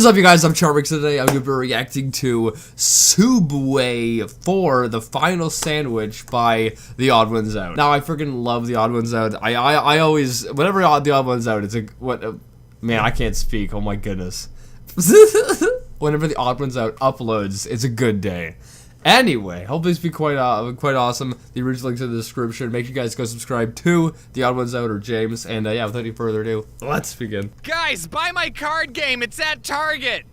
What is up, you guys? I'm Charmx. Today I'm going to be reacting to Sooubway for the final sandwich by The Odd Ones Out. Now, I freaking love The Odd Ones Out. I always, whenever The Odd Ones Out, it's a, man, I can't speak. Oh my goodness. Whenever The Odd Ones Out uploads, it's a good day. Anyway, hopefully it's been quite awesome. The original link's in the description. Make sure you guys go subscribe to The Odd Ones Out or James. And yeah, without any further ado, let's begin. Guys, buy my card game. It's at Target.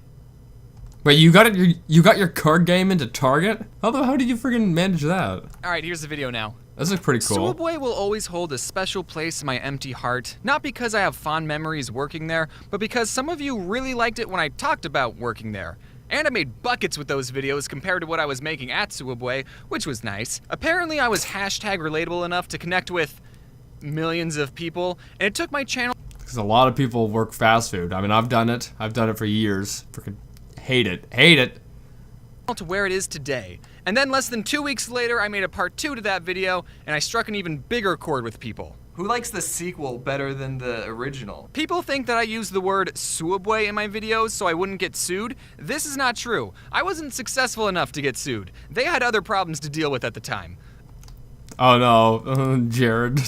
Wait, you got it? You got your card game into Target? How did you freaking manage that? All right, here's the video now. This is pretty cool. Sooubway will always hold a special place in my empty heart, not because I have fond memories working there, but because some of you really liked it when I talked about working there. And I made buckets with those videos compared to what I was making at Sooubway, which was nice. Apparently I was hashtag relatable enough to connect with millions of people, and it took my channel— Because a lot of people work fast food. I mean, I've done it. I've done it for years. Freaking hate it. Hate it. to where it is today. And then less than 2 weeks later, I made a part 2 to that video, and I struck an even bigger chord with people. Who likes the sequel better than the original? People think that I use the word Sooubway in my videos so I wouldn't get sued. This is not true. I wasn't successful enough to get sued. They had other problems to deal with at the time. Oh no, Jared.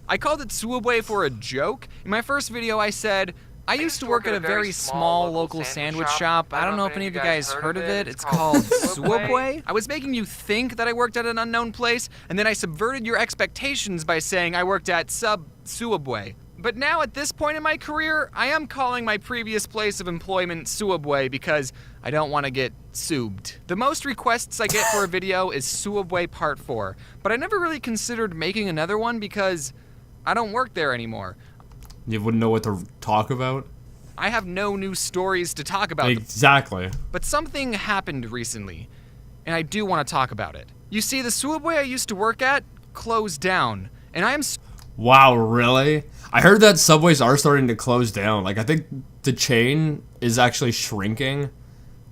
I called it Sooubway for a joke. In my first video I said, I used to work at a very small local sandwich shop. I don't know if any of you guys heard of it. It's called Sooubway. I was making you think that I worked at an unknown place, and then I subverted your expectations by saying I worked at Sooubway. But now at this point in my career, I am calling my previous place of employment Sooubway because I don't want to get soobed. The most requests I get for a video is Sooubway Part 4, but I never really considered making another one because I don't work there anymore. You wouldn't know what to talk about? I have no new stories to talk about. Exactly. But something happened recently, and I do want to talk about it. You see, the Sooubway I used to work at closed down, and I am— Wow, really? I heard that Subways are starting to close down. Like, I think the chain is actually shrinking.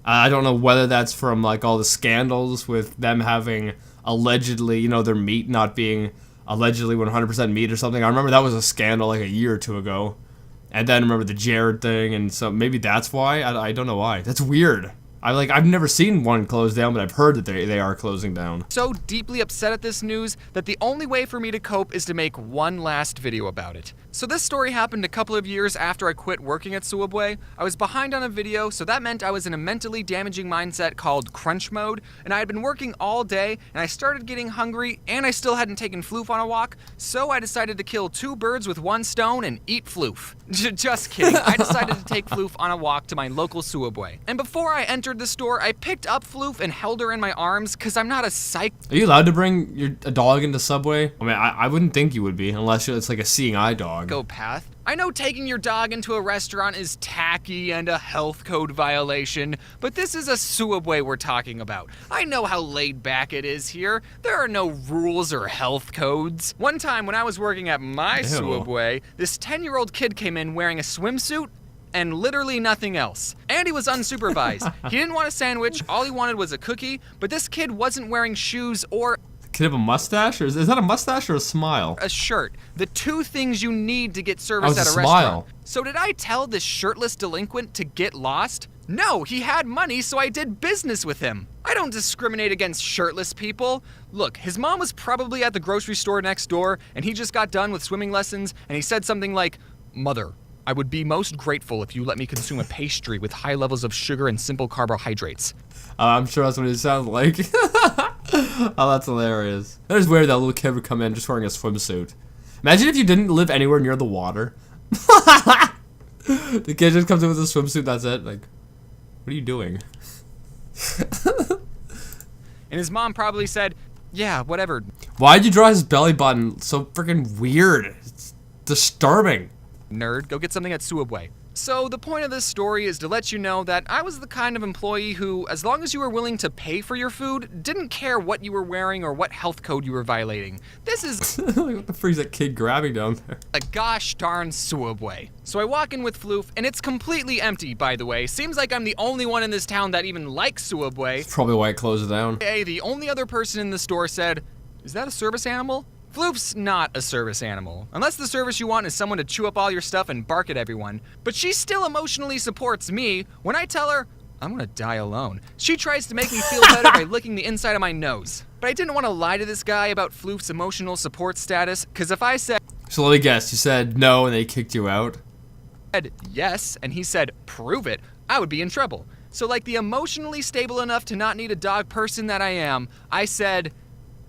I don't know whether that's from, like, all the scandals with them having allegedly, you know, their meat not being allegedly 100% meat or something. I remember that was a scandal like a year or two ago. And then I remember the Jared thing, and so maybe that's why. I don't know why. That's weird. I've never seen one close down, but I've heard that they are closing down. So deeply upset at this news that the only way for me to cope is to make one last video about it. So this story happened a couple of years after I quit working at Sooubway. I was behind on a video, so that meant I was in a mentally damaging mindset called crunch mode, and I had been working all day, and I started getting hungry, and I still hadn't taken Floof on a walk, so I decided to kill 2 birds with 1 stone and eat Floof. Just kidding. I decided to take Floof on a walk to my local Sooubway. And before I entered the store, I picked up Floof and held her in my arms, cause I'm not a psych— Are you allowed to bring a dog into Subway? I mean, I wouldn't think you would be, unless it's like a seeing eye dog. Path. I know taking your dog into a restaurant is tacky and a health code violation, but this is a Sooubway we're talking about. I know how laid back it is here. There are no rules or health codes. One time when I was working at my Sooubway, this 10-year-old kid came in wearing a swimsuit and literally nothing else. And he was unsupervised. He didn't want a sandwich, all he wanted was a cookie, but this kid wasn't wearing shoes or— Could have a mustache, or is that a mustache or a smile? A shirt. The 2 things you need to get service at a restaurant. Smile. So did I tell this shirtless delinquent to get lost? No, he had money, so I did business with him. I don't discriminate against shirtless people. Look, his mom was probably at the grocery store next door, and he just got done with swimming lessons, and he said something like, "Mother, I would be most grateful if you let me consume a pastry with high levels of sugar and simple carbohydrates." I'm sure that's what it sounds like. Oh, that's hilarious. That is weird that little kid would come in just wearing a swimsuit. Imagine if you didn't live anywhere near the water. The kid just comes in with a swimsuit, that's it. Like, what are you doing? And his mom probably said, "Yeah, whatever." Why'd you draw his belly button so freaking weird? It's disturbing. Nerd, go get something at Sooubway. So the point of this story is to let you know that I was the kind of employee who, as long as you were willing to pay for your food, didn't care what you were wearing or what health code you were violating. This is what the freak's that kid grabbing down there? a gosh darn Sooubway. So I walk in with Floof, and it's completely empty, by the way. Seems like I'm the only one in this town that even likes Sooubway. That's probably why it closed down. The only other person in the store said, "Is that a service animal?" Floof's not a service animal, unless the service you want is someone to chew up all your stuff and bark at everyone. But she still emotionally supports me when I tell her, I'm gonna die alone. She tries to make me feel better by licking the inside of my nose. But I didn't want to lie to this guy about Floof's emotional support status, because if I said, So let me guess, you said no and they kicked you out? yes, and he said, prove it, I would be in trouble. So like the emotionally stable enough to not need a dog person that I am, I said,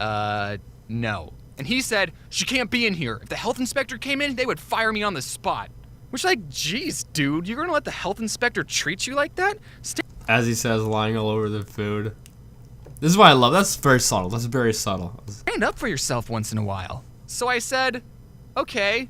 no. And he said, she can't be in here. If the health inspector came in, they would fire me on the spot. Which, like, geez, dude, you're gonna let the health inspector treat you like that? As he says, lying all over the food. This is what I love. That's very subtle. That's very subtle. Stand up for yourself once in a while. So I said, okay,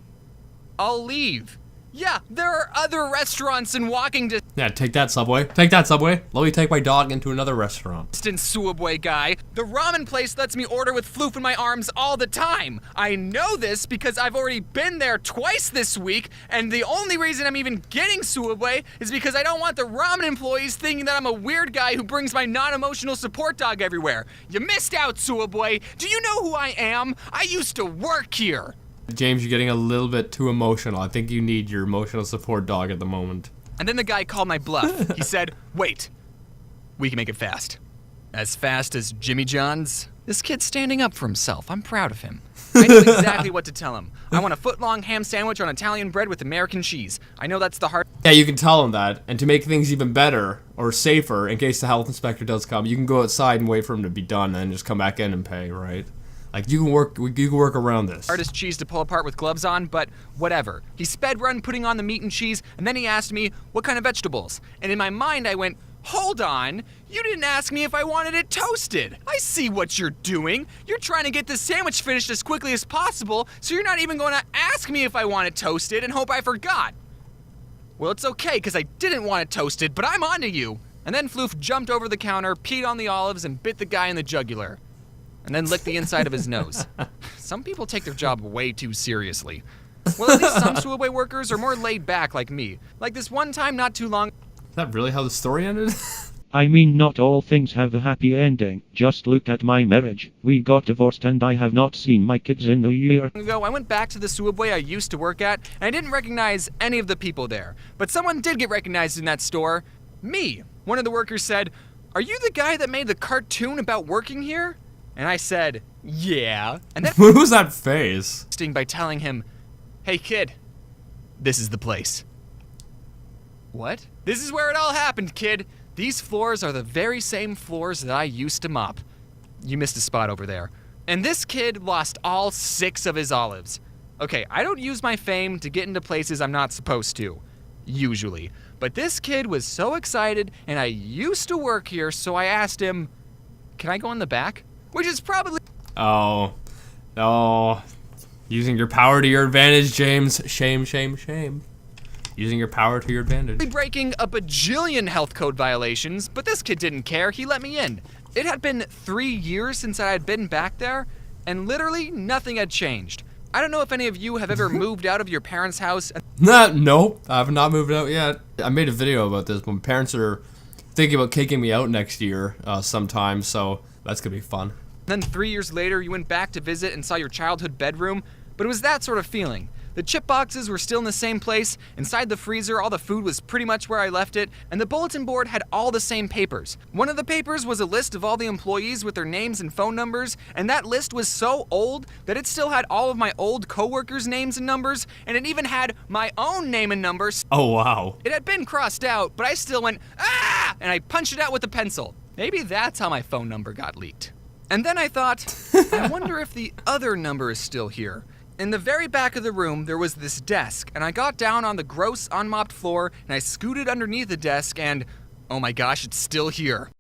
I'll leave. Yeah, there are other restaurants in walking distance. Yeah, take that, Subway. Take that, Subway. Let me take my dog into another restaurant. Sooubway guy. The ramen place lets me order with Floof in my arms all the time. I know this because I've already been there twice this week, and the only reason I'm even getting Sooubway is because I don't want the ramen employees thinking that I'm a weird guy who brings my non-emotional support dog everywhere. You missed out, Sooubway. Do you know who I am? I used to work here. James, you're getting a little bit too emotional. I think you need your emotional support dog at the moment. And then the guy called my bluff. He said, wait, we can make it fast. As fast as Jimmy John's? This kid's standing up for himself. I'm proud of him. I knew exactly what to tell him. I want a foot-long ham sandwich on Italian bread with American cheese. I know that's the hard... Yeah, you can tell him that. And to make things even better, or safer, in case the health inspector does come, you can go outside and wait for him to be done, and then just come back in and pay, right? Like, you can work around this. Hardest cheese to pull apart with gloves on, but whatever. He sped run putting on the meat and cheese, and then he asked me what kind of vegetables. And in my mind I went, hold on, you didn't ask me if I wanted it toasted. I see what you're doing. You're trying to get this sandwich finished as quickly as possible, so you're not even going to ask me if I want it toasted and hope I forgot. Well, it's okay, because I didn't want it toasted, but I'm onto you. And then Floof jumped over the counter, peed on the olives, and bit the guy in the jugular. And then licked the inside of his nose. Some people take their job way too seriously. Well, at least some Sooubway workers are more laid back like me. Like this one time not too long... Is that really how the story ended? I mean, not all things have a happy ending. Just look at my marriage. We got divorced and I have not seen my kids in a year. Ago, I went back to the Sooubway I used to work at, and I didn't recognize any of the people there. But someone did get recognized in that store. Me. One of the workers said, "Are you the guy that made the cartoon about working here?" And I said, yeah. And then What was that face? by telling him, hey kid, this is the place. What? This is where it all happened, kid. These floors are the very same floors that I used to mop. You missed a spot over there. And this kid lost all 6 of his olives. Okay, I don't use my fame to get into places I'm not supposed to, usually. But this kid was so excited, and I used to work here, so I asked him, can I go in the back? Which is probably... Oh. Using your power to your advantage, James. Shame, shame, shame. Using your power to your advantage. breaking a bajillion health code violations, but this kid didn't care. He let me in. It had been 3 years since I had been back there, and literally nothing had changed. I don't know if any of you have ever moved out of your parents' house. Nope. I have not moved out yet. I made a video about this, but my parents are thinking about kicking me out next year sometime, so that's gonna be fun. Then 3 years later, you went back to visit and saw your childhood bedroom, but it was that sort of feeling. The chip boxes were still in the same place, inside the freezer all the food was pretty much where I left it, and the bulletin board had all the same papers. One of the papers was a list of all the employees with their names and phone numbers, and that list was so old that it still had all of my old coworkers' names and numbers, and it even had my own name and numbers. Oh, wow. It had been crossed out, but I still went, ah! And I punched it out with a pencil. Maybe that's how my phone number got leaked. And then I thought, I wonder if the other number is still here. In the very back of the room, there was this desk, and I got down on the gross, unmopped floor, and I scooted underneath the desk, and oh my gosh, it's still here.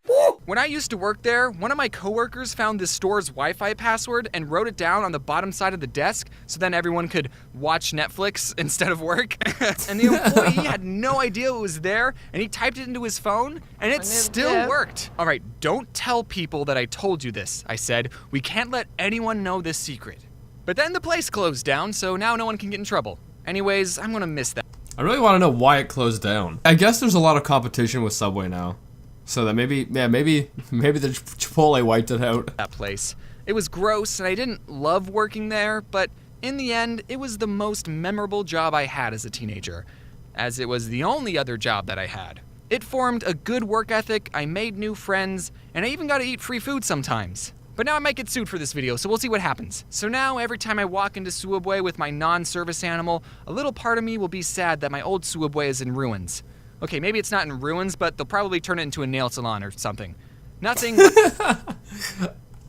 When I used to work there, one of my coworkers found this store's Wi-Fi password and wrote it down on the bottom side of the desk, so then everyone could watch Netflix instead of work. And the employee had no idea it was there, and he typed it into his phone, and it still worked. All right, don't tell people that I told you this, I said. We can't let anyone know this secret. But then the place closed down, so now no one can get in trouble. Anyways, I'm gonna miss that. I really want to know why it closed down. I guess there's a lot of competition with Subway now. So that maybe the Chipotle wiped it out. That place. It was gross and I didn't love working there, but in the end, it was the most memorable job I had as a teenager, as it was the only other job that I had. It formed a good work ethic, I made new friends, and I even got to eat free food sometimes. But now I might get sued for this video, so we'll see what happens. So now, every time I walk into Sooubway with my non-service animal, a little part of me will be sad that my old Sooubway is in ruins. Okay, maybe it's not in ruins, but they'll probably turn it into a nail salon or something. Not saying...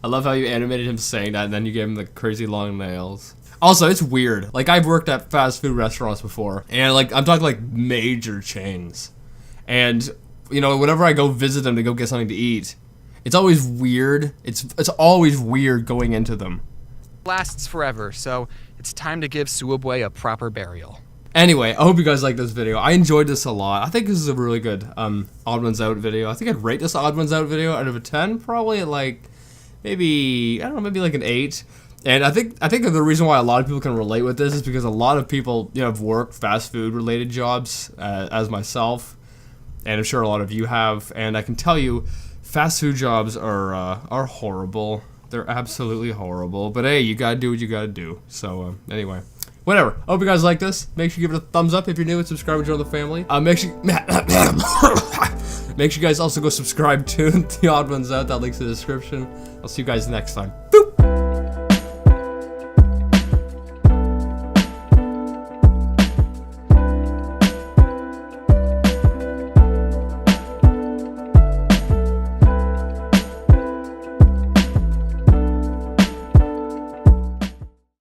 I love how you animated him saying that, and then you gave him the crazy long nails. Also, it's weird. Like, I've worked at fast food restaurants before, and like, I'm talking like major chains. And, you know, whenever I go visit them to go get something to eat, it's always weird. It's always weird going into them. lasts forever, so it's time to give Sooubway a proper burial. Anyway, I hope you guys like this video. I enjoyed this a lot. I think this is a really good Odd Ones Out video. I think I'd rate this Odd Ones Out video out of a 10, probably at like, maybe, I don't know, maybe like an 8. And I think the reason why a lot of people can relate with this is because a lot of people, you know, have worked fast food related jobs, as myself, and I'm sure a lot of you have. And I can tell you, fast food jobs are horrible. They're absolutely horrible. But hey, you gotta do what you gotta do. So anyway, whatever. I hope you guys like this. Make sure you give it a thumbs up if you're new and subscribe and join the family. Make sure you guys also go subscribe to the Odd Ones Out. That link's in the description. I'll see you guys next time.